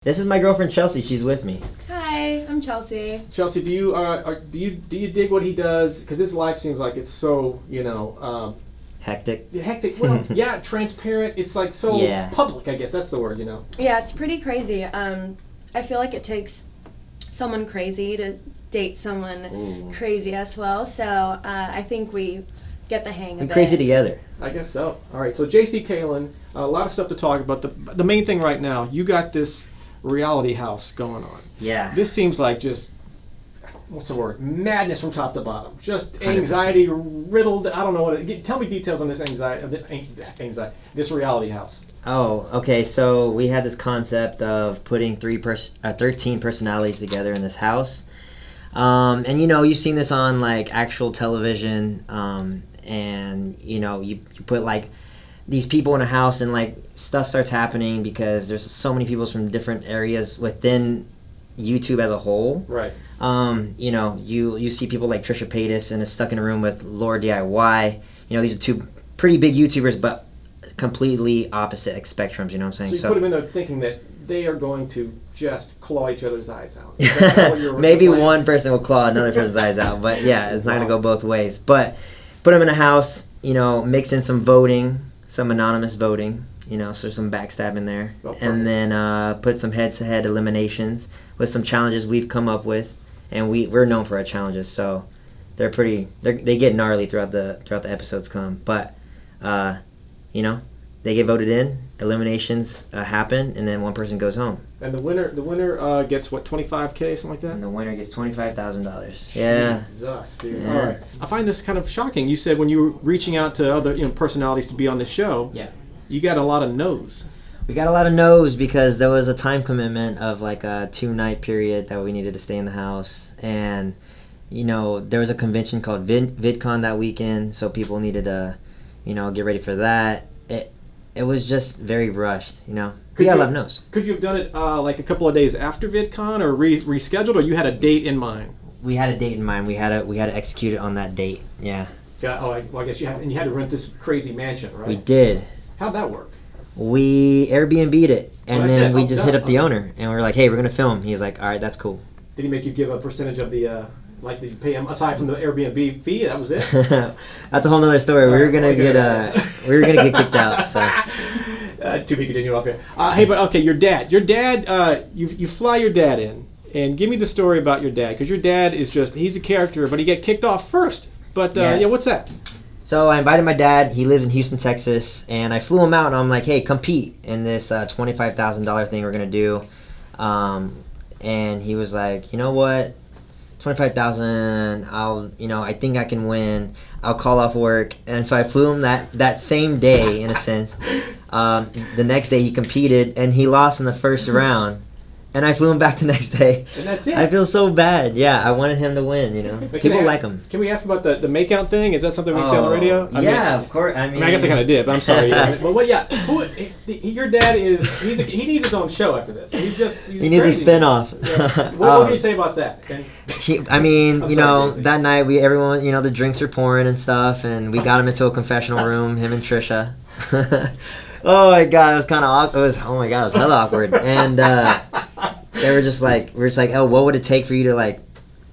This is my girlfriend Chelsea. She's with me. Hi, I'm Chelsea. Chelsea, do you dig what he does? Because his life seems like it's so Hectic. hectic. Well, yeah, transparent. It's like so public. I guess that's the word. Yeah, it's pretty crazy. I feel like it takes someone crazy to date someone crazy as well. So I think we get the hang of it. We're crazy together. I guess so. All right. So JC Caylen, a lot of stuff to talk about. The main thing right now, you got this reality house going on. Yeah. This seems like just, what's the word? Madness from top to bottom. Just anxiety 100%. Riddled. I don't know what. Tell me details on this this reality house. Oh, okay. So we had this concept of putting 13 personalities together in this house, and you've seen this on like actual television, and you put like these people in a house and like stuff starts happening because there's so many people from different areas within YouTube as a whole. Right. You see people like Trisha Paytas and is stuck in a room with Laura DIY. These are two pretty big YouTubers, but completely opposite spectrums. You know what I'm saying? So you put them in there thinking that they are going to just claw each other's eyes out. Maybe one person will claw another person's eyes out, but yeah, it's not gonna go both ways. But put them in a house. Mix in some voting. Some anonymous voting, so some backstabbing there. And then put some head-to-head eliminations with some challenges we've come up with, and we're known for our challenges, so they get gnarly throughout the episodes come. But they get voted in, eliminations happen, and then one person goes home. And the winner gets what, $25K, something like that? And the winner gets $25,000. Yeah. Jesus, dude. Yeah. All right. I find this kind of shocking. You said when you were reaching out to other personalities to be on the show, you got a lot of no's. We got a lot of no's because there was a time commitment of like a 2-night period that we needed to stay in the house, and there was a convention called VidCon that weekend, so people needed to get ready for that. It was just very rushed, We got a lot of no's. Could you have done it like a couple of days after VidCon, or rescheduled, or you had a date in mind? We had a date in mind. We had to execute it on that date. Yeah. I guess you had to rent this crazy mansion, right? We did. How'd that work? We Airbnb'd it, and then we just hit up the owner, and we were like, "Hey, we're gonna film." He's like, "All right, that's cool." Did he make you give a percentage of the? Did you pay him aside from the Airbnb fee? That was it. That's a whole nother story. We were gonna get kicked out. So. To be continued off here. Hey, but okay, your dad. You fly your dad in, and give me the story about your dad, because your dad is he's a character, but he got kicked off first. But yes. What's that? So I invited my dad. He lives in Houston, Texas, and I flew him out, and I'm like, hey, compete in this $25,000 thing we're gonna do. And he was like, you know what? 25,000. I think I can win. I'll call off work, and so I flew him that same day, in a sense. The next day he competed, and he lost in the first round, and I flew him back the next day. And that's it. I feel so bad. Yeah, I wanted him to win. People like him. Can we ask about the makeout thing? Is that something we can say on the radio? Of course. I guess I kind of did, but I'm sorry. But what? Yeah, your dad is. He needs his own show after this. He needs a spinoff. Yeah. What can you say about that? That night everyone, the drinks were pouring and stuff, and we got him into a confessional room, him and Trisha. Oh my god, it was kind of awkward. It was hella awkward. And we were just like, oh, what would it take for you to like,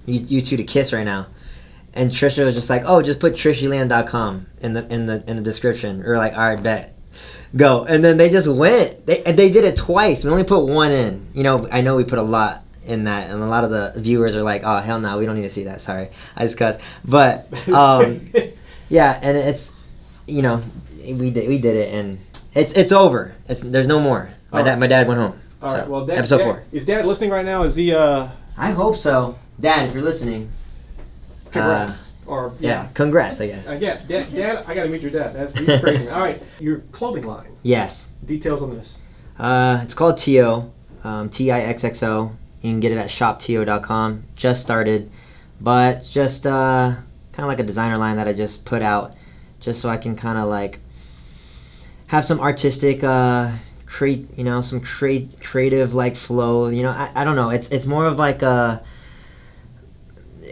you two to kiss right now? And Trisha was just like, oh, just put trishyland.com in the description. We were like, all right, bet, go. And then they just went. They did it twice. We only put one in. I know we put a lot in that, and a lot of the viewers are like, oh hell no, we don't need to see that. Sorry, I just cussed. But yeah, and it's we did it, and it's over. There's no more. My dad went home. All right. Well, episode 4. Is Dad listening right now? Is he? I hope so. Dad, if you're listening. Congrats. Congrats, I guess. Dad, I gotta meet your dad. He's crazy. All right, your clothing line. Yes. Details on this. It's called Tixxo, Tixxo. You can get it at shoptixxo.com. Just started, but just kind of like a designer line that I just put out, just so I can kind of like have some artistic, some creative like flow. I don't know. It's more of like a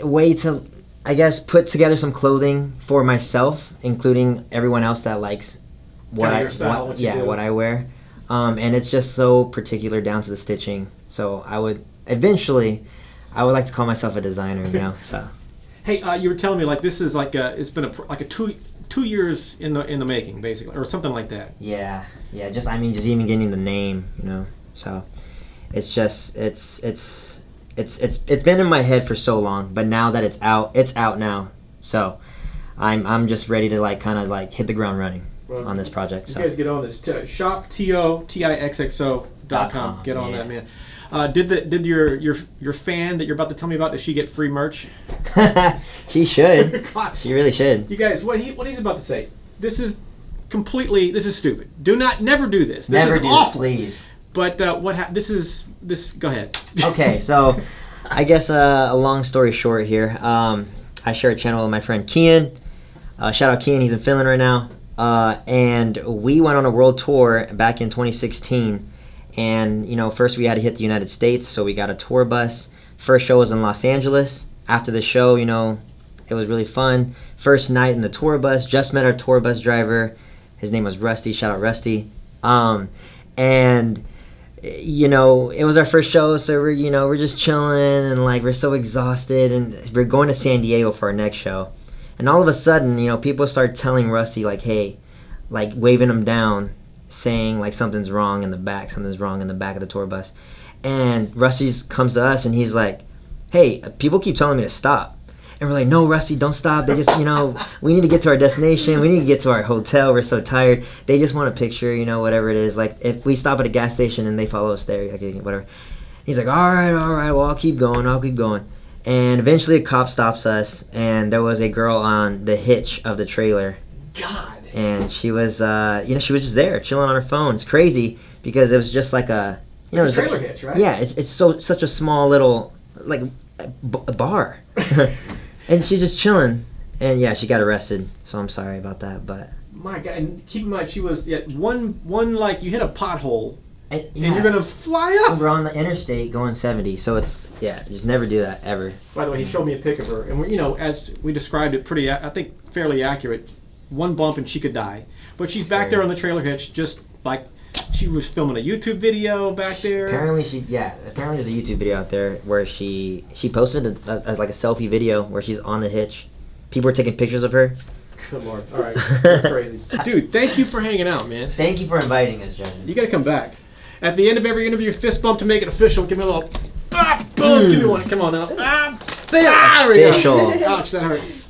way to, I guess, put together some clothing for myself, including everyone else that likes what I wear. And it's just so particular down to the stitching. So I would like to call myself a designer, you know. So. Hey, you were telling me like this is like it's been like a 2 years in the making, basically, or something like that. Yeah. Just even getting the name, you know. So it's just it's been in my head for so long, but now that it's out now. So I'm just ready to like kind of like hit the ground running on this project. You So. guys get on this. Shop TOTIXXO.com. Get on that, man. Did your fan that you're about to tell me about, does she get free merch? She should. God. She really should. You guys, what he's about to say, this is stupid. Never do this. This Never is do awful. this, please. But go ahead. Okay, so I guess a long story short here. I share a channel with my friend Kian. Shout out Kian, he's in Finland right now. And we went on a world tour back in 2016. And, you know, first we had to hit the United States, so we got a tour bus. First show was in Los Angeles. After the show, you know, it was really fun. First night in the tour bus, just met our tour bus driver. His name was Rusty. Shout out Rusty. And, you know, it was our first show, so we're just chilling and, like, we're so exhausted. And we're going to San Diego for our next show. And all of a sudden, you know, people start telling Rusty, like, hey, like, waving him down, saying like something's wrong in the back of the tour bus. And Rusty comes to us and he's like, hey, people keep telling me to stop. And we're like, no, Rusty, don't stop. They just, you know, we need to get to our destination. We need to get to our hotel. We're so tired. They just want a picture, you know, whatever it is. Like if we stop at a gas station and they follow us there, okay, whatever. He's like, all right, well, I'll keep going. And eventually a cop stops us, and there was a girl on the hitch of the trailer. God. And she was, she was just there, chilling on her phone. It's crazy because it was just like a, you know, trailer hitch, right? Yeah, it's such a small little, like, a bar. And she's just chilling. And yeah, she got arrested. So I'm sorry about that, but. My God, and keep in mind, she was one like you hit a pothole, and you're gonna fly up. We're on the interstate going 70, so it's just never do that ever. By the way, he showed me a pic of her, and you know, as we described it, pretty, I think, fairly accurate. One bump and she could die, but she's back there on the trailer hitch, just like she was filming a YouTube video back there. Apparently there's a YouTube video out there where she posted like a selfie video where she's on the hitch. People were taking pictures of her. Good Lord. All right. That's crazy. Dude, thank you for hanging out, man. Thank you for inviting us, Jen. You got to come back. At the end of every interview, fist bump to make it official. Give me a little boom. Give me one. Come on now. Official. Ouch, that hurt.